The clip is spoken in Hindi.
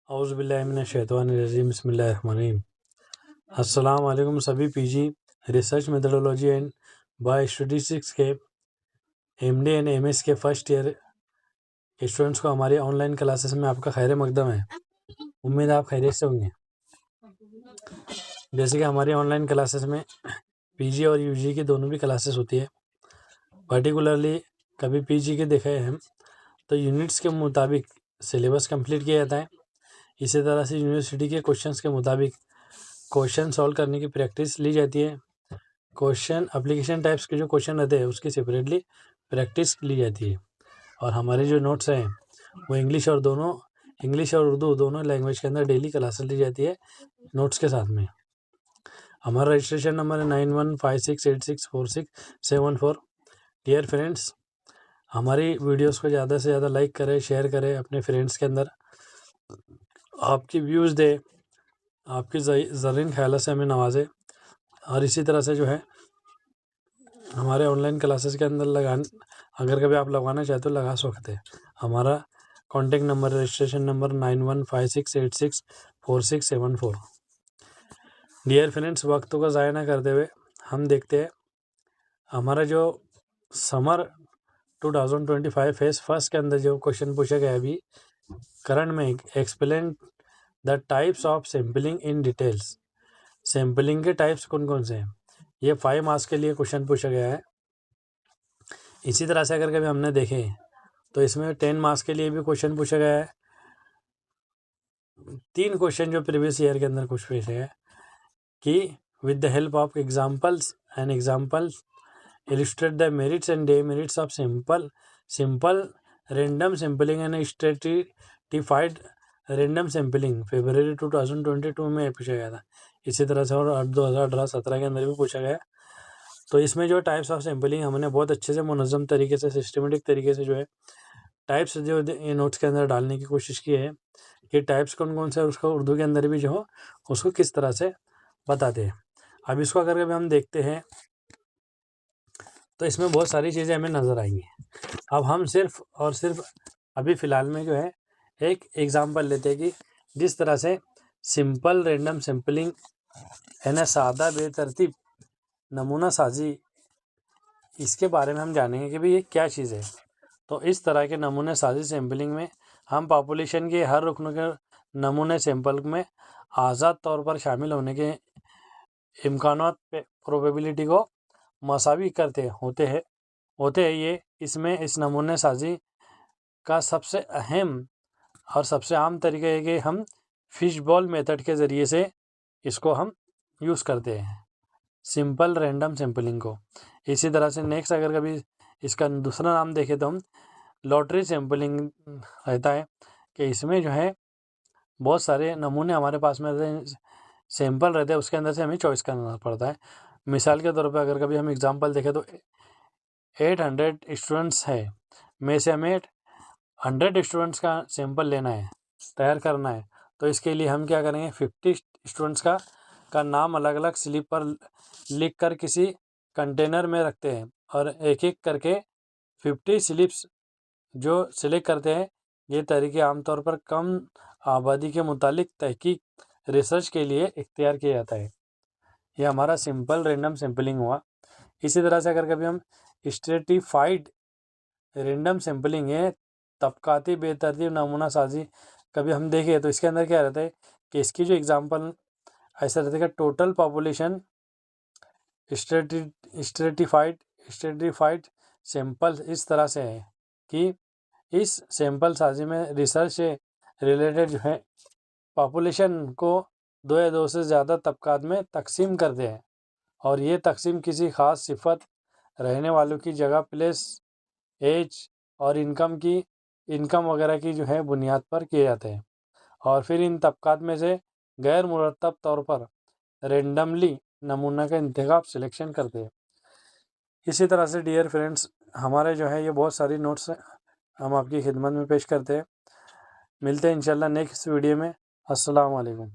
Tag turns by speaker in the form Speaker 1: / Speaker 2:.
Speaker 1: औज़ुबिल्लाहिमिनश्शैतानिर्रजीम बिस्मिल्लाहिर्रहमानिर्रहीम। अस्सलाम वालेकुम सभी PG research methodology and bio statistics के एमडी एंड एमएस के फर्स्ट ईयर स्टूडेंट्स को हमारी ऑनलाइन क्लासेस में आपका खैर मकदम है। उम्मीद है आप खैरियत से होंगे। जैसे कि हमारी ऑनलाइन क्लासेस में पीजी और यूजी की दोनों भी क्लासेस होती है। पर्टिकुलरली कभी पीजी के देखे हम तो यूनिट्स के मुताबिक सिलेबस कंप्लीट किया जाता है। इसी तरह से यूनिवर्सिटी के क्वेश्चंस के मुताबिक क्वेश्चन सॉल्व करने की प्रैक्टिस ली जाती है। क्वेश्चन एप्लीकेशन टाइप्स के जो क्वेश्चन रहते हैं उसकी सेपरेटली प्रैक्टिस ली जाती है। और हमारे जो नोट्स हैं वो इंग्लिश और उर्दू दोनों लैंग्वेज के अंदर डेली क्लासेस ली जाती है नोट्स के साथ में। हमारा रजिस्ट्रेशन नंबर है 9156864674। डियर फ्रेंड्स, हमारी वीडियोस को ज़्यादा से ज़्यादा लाइक करें, शेयर करें अपने फ्रेंड्स के अंदर। आपकी व्यूज़ दे, आपकी ज़रीन ख्याल से हमें नवाजे। और इसी तरह से जो है हमारे ऑनलाइन क्लासेस के अंदर अगर कभी आप लगवाना चाहते तो लगा सकते हैं। हमारा contact number registration number 9156864674। Dear friends, वक्त को ज़ाया ना करते हुए हम देखते हैं हमारा जो समर 2025 फेज फर्स्ट के अंदर जो क्वेश्चन पूछा गया अभी करंट में, explain the types of sampling in details. Sampling के टाइप्स कौन कौन से हैं, ये 5 मार्क्स के लिए क्वेश्चन पूछा गया है। इसी तरह से अगर कभी हमने देखे तो इसमें 10 मार्क्स के लिए भी क्वेश्चन पूछा गया है। 3 क्वेश्चन जो प्रीवियस ईयर के अंदर कुछ पूछे हैं कि with the help of examples illustrate the merits and demerits of simple random sampling and stratified random sampling फरवरी 2022 में पूछा गया था। इसी तरह से और 2018-17 के अंदर भी पूछा गया। तो इसमें जो टाइप्स ऑफ सैम्पलिंग हमने बहुत अच्छे से मुनज़्ज़म तरीके से सिस्टमेटिक तरीके से जो है टाइप्स जो ये नोट्स के अंदर डालने की कोशिश की है कि टाइप्स कौन कौन से, उसको उर्दू के अंदर भी जो हो उसको किस तरह से बताते हैं। अब इसको अगर कभी हम देखते हैं तो इसमें बहुत सारी चीज़ें हमें नज़र आएंगी। अब हम सिर्फ अभी फ़िलहाल में जो है एक एग्ज़ाम्पल लेते हैं कि जिस तरह से सिंपल रैंडम सैम्पलिंग यानी सादा बेतरतीब नमूना साजी, इसके बारे में हम जानेंगे कि भाई ये क्या चीज़ है। तो इस तरह के नमूने साजी सैम्पलिंग में हम पॉपुलेशन के हर रुकन के नमूने सैंपल में आज़ाद तौर पर शामिल होने के इम्कानात पे प्रोबेबिलिटी को मसावी होते हैं ये। इसमें इस नमूने साजी का सबसे अहम और सबसे आम तरीका है कि हम फिश बॉल मेथड के ज़रिए से इसको हम यूज़ करते हैं, सिंपल रैंडम सैम्पलिंग को। इसी तरह से नेक्स्ट अगर कभी इसका दूसरा नाम देखें तो हम लॉटरी सैम्पलिंग रहता है कि इसमें जो है बहुत सारे नमूने हमारे पास में सैंपल रहते हैं, उसके अंदर से हमें चॉइस करना पड़ता है। मिसाल के तौर पर अगर कभी हम एग्जांपल देखें तो 800 स्टूडेंट्स है, में से हमें 100 स्टूडेंट्स का सैंपल लेना है, तैयार करना है। तो इसके लिए हम क्या करेंगे, 50 स्टूडेंट्स का नाम अलग अलग स्लिप पर लिख कर किसी कंटेनर में रखते हैं और एक एक करके 50 स्लिप्स जो सिलेक्ट करते हैं। ये तरीके आमतौर पर कम आबादी के मुतालिक तहकीक रिसर्च के लिए इख्तियार किया जाता है। ये हमारा सिंपल रैंडम सैम्पलिंग हुआ। इसी तरह से अगर कभी हम स्ट्रेटिफाइड रैंडम सैम्पलिंग है, तबकाती बेतरतीब नमूना साजी कभी हम देखें तो इसके अंदर क्या रहता है कि इसकी जो एग्जांपल ऐसा रहता है कि टोटल पॉपुलेशन स्ट्रेटिफाइड सैंपल इस तरह से है कि इस सैंपल साजी में रिसर्च से रिलेटेड जो है पॉपुलेशन को 2 या 2 से ज़्यादा तबकात में तकसीम करते हैं और ये तकसीम किसी ख़ास सिफत, रहने वालों की जगह, प्लेस, एज और इनकम वगैरह की जो है बुनियाद पर किए जाते हैं। और फिर इन तबकात में से गैर मुरतब तौर पर रेंडमली नमूना का इंतखाब सिलेक्शन करते हैं। इसी तरह से डियर फ्रेंड्स, हमारे जो है ये बहुत सारी नोट्स हम आपकी खिदमत में पेश करते हैं। मिलते हैं इंशाल्लाह नेक्स्ट वीडियो में। अस्सलाम वालेकुम।